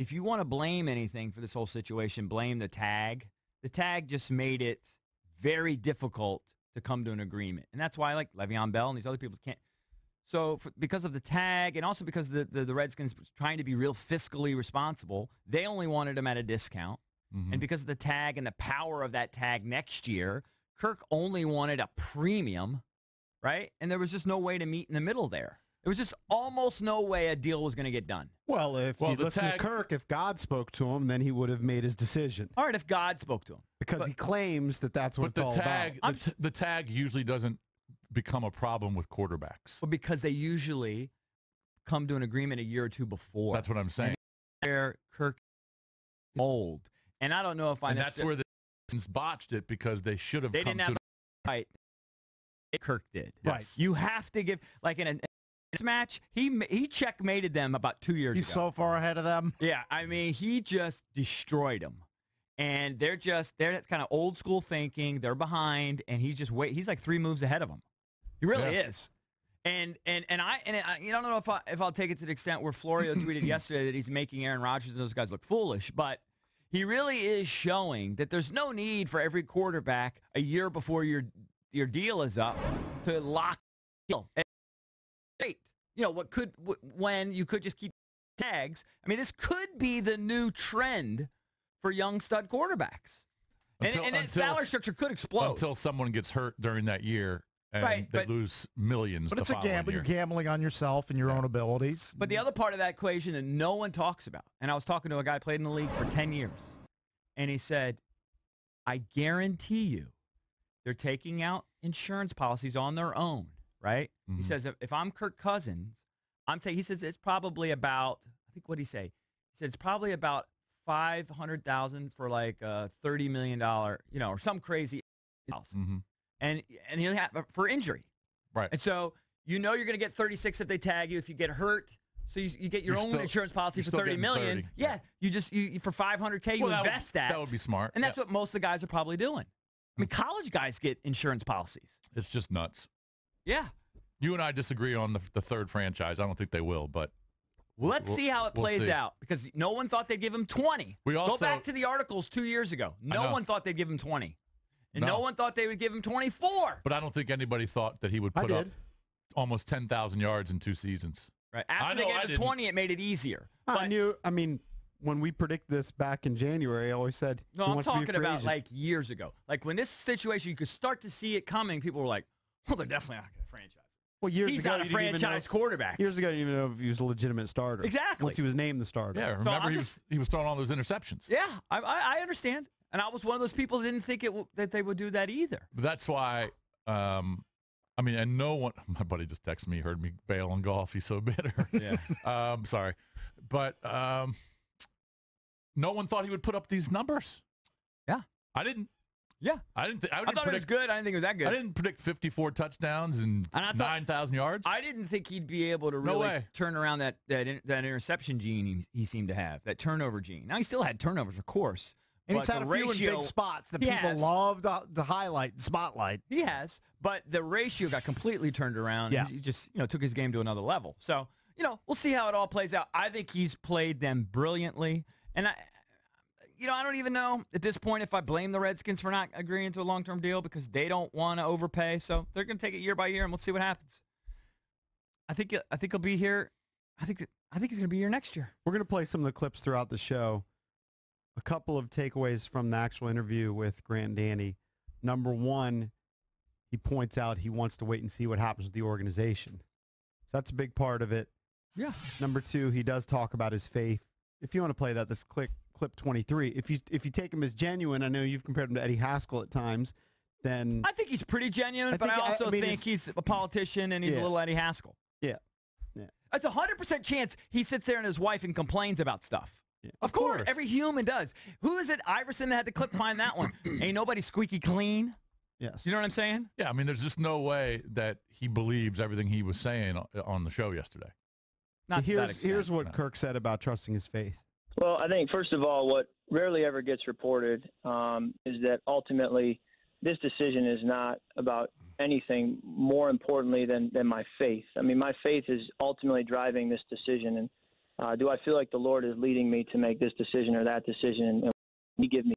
if you want to blame anything for this whole situation, blame the tag. The tag just made it very difficult to come to an agreement. And that's why, like, Le'Veon Bell and these other people can't. So because of the tag and also because the Redskins were trying to be real fiscally responsible, they only wanted him at a discount. Mm-hmm. And because of the tag and the power of that tag next year, Kirk only wanted a premium, right? And there was just no way to meet in the middle there. There was just almost no way a deal was going to get done. Well, if you listen to Kirk, if God spoke to him, then he would have made his decision. All right, if God spoke to him. Because he claims that that's what it's all about. The tag usually doesn't become a problem with quarterbacks. Well, because they usually come to an agreement a year or two before. That's what I'm saying. Where Kirk is old. And I don't know if I And that's where the botched it because they should have come to have right. Kirk did. Yes. Right. You have to give, like in a match, he checkmated them about 2 years ago. He's so far ahead of them. Yeah, I mean, he just destroyed them. And they're kind of old school thinking. They're behind, and he's just he's like 3 moves ahead of them. He really is. And I you don't know if I'll take it to the extent where Florio tweeted yesterday that he's making Aaron Rodgers and those guys look foolish, but he really is showing that there's no need for every quarterback a year before your deal is up to lock the deal. You know, when you could just keep tags. I mean, this could be the new trend for young stud quarterbacks. And that salary structure could explode. Until someone gets hurt during that year and they lose millions. But it's a gamble. You're gambling on yourself and your own abilities. But the other part of that equation that no one talks about, and I was talking to a guy who played in the league for 10 years, and he said, I guarantee you they're taking out insurance policies on their own, right? Mm-hmm. He says, if I'm Kirk Cousins, he says it's probably about, I think what did he say? He said it's probably about $500,000 for like a $30 million, or some crazy house. Mm-hmm. And he'll have for injury. Right. And so you're going to get 36 if they tag you. If you get hurt, so you get your own insurance policy for $30 million. 30. Yeah. You for $500K, you invest that. That would be smart. And that's what most of the guys are probably doing. I mean, college guys get insurance policies. It's just nuts. Yeah. You and I disagree on the third franchise. I don't think they will, but let's see how it plays out, because no one thought they'd give him 20. Go back to the articles 2 years ago. No one thought they'd give him 20. And no one thought they would give him 24. But I don't think anybody thought that he would put up almost 10,000 yards in 2 seasons. Right. After they gave him 20, it made it easier. When we predict this back in January, I always said no, I'm talking about like years ago. Like when this situation, you could start to see it coming, people were like, well, they're definitely not going to franchise. Well, years He's ago, not a franchise quarterback. Years ago, you didn't even know if he was a legitimate starter. Exactly. Once he was named the starter. Yeah, remember he was throwing all those interceptions. Yeah, I understand. And I was one of those people that didn't think that they would do that either. But that's why, and no one, my buddy just texted me, heard me bail on golf. He's so bitter. Yeah. Sorry. But no one thought he would put up these numbers. Yeah. I didn't. Yeah. I thought it was good. I didn't think it was that good. I didn't predict 54 touchdowns and 9,000 yards. I didn't think he'd be able to really turn around that interception gene he seemed to have, that turnover gene. Now, he still had turnovers, of course. And he's had a few in big spots that people love to highlight and spotlight. He has. But the ratio got completely turned around. Yeah. And he just took his game to another level. So, we'll see how it all plays out. I think he's played them brilliantly. And I don't even know at this point if I blame the Redskins for not agreeing to a long-term deal, because they don't want to overpay. So they're going to take it year by year, and we'll see what happens. I think he'll be here. I think he's going to be here next year. We're going to play some of the clips throughout the show. A couple of takeaways from the actual interview with Grant and Danny. Number one, he points out he wants to wait and see what happens with the organization. So that's a big part of it. Yeah. Number two, he does talk about his faith. If you want to play that, this clip 23. If you take him as genuine, I know you've compared him to Eddie Haskell at times, then I think he's pretty genuine, but I also think he's a politician and he's a little Eddie Haskell. Yeah. It's 100% chance he sits there and his wife and complains about stuff. Yeah. Of course. Every human does. Who is it? Iverson that had the clip? Find that one. Ain't nobody squeaky clean. Yes. You know what I'm saying? Yeah, there's just no way that he believes everything he was saying on the show yesterday. Here's what Kirk said about trusting his faith. Well, I think, first of all, what rarely ever gets reported is that ultimately this decision is not about anything more importantly than my faith. My faith is ultimately driving this decision. And Do I feel like the Lord is leading me to make this decision or that decision? And He give me.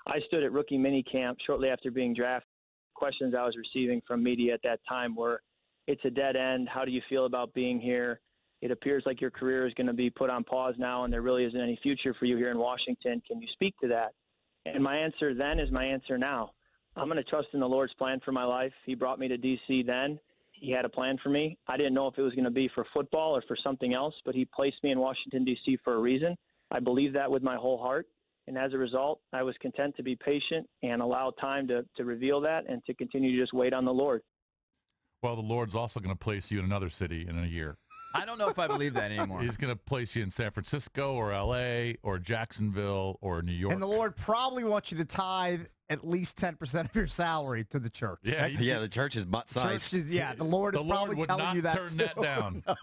I stood at rookie minicamp shortly after being drafted. Questions I was receiving from media at that time were, it's a dead end. How do you feel about being here? It appears like your career is going to be put on pause now, and there really isn't any future for you here in Washington. Can you speak to that? And my answer then is my answer now. I'm going to trust in the Lord's plan for my life. He brought me to D.C. then. He had a plan for me. I didn't know if it was going to be for football or for something else, but he placed me in Washington, D.C. for a reason. I believe that with my whole heart. And as a result, I was content to be patient and allow time to reveal that and to continue to just wait on the Lord. Well, the Lord's also going to place you in another city in a year. I don't know if I believe that anymore. He's going to place you in San Francisco or L.A. or Jacksonville or New York. And the Lord probably wants you to tithe at least 10% of your salary to the church. Yeah, the church is butt-sized. The Lord is probably telling you that turn that down. No.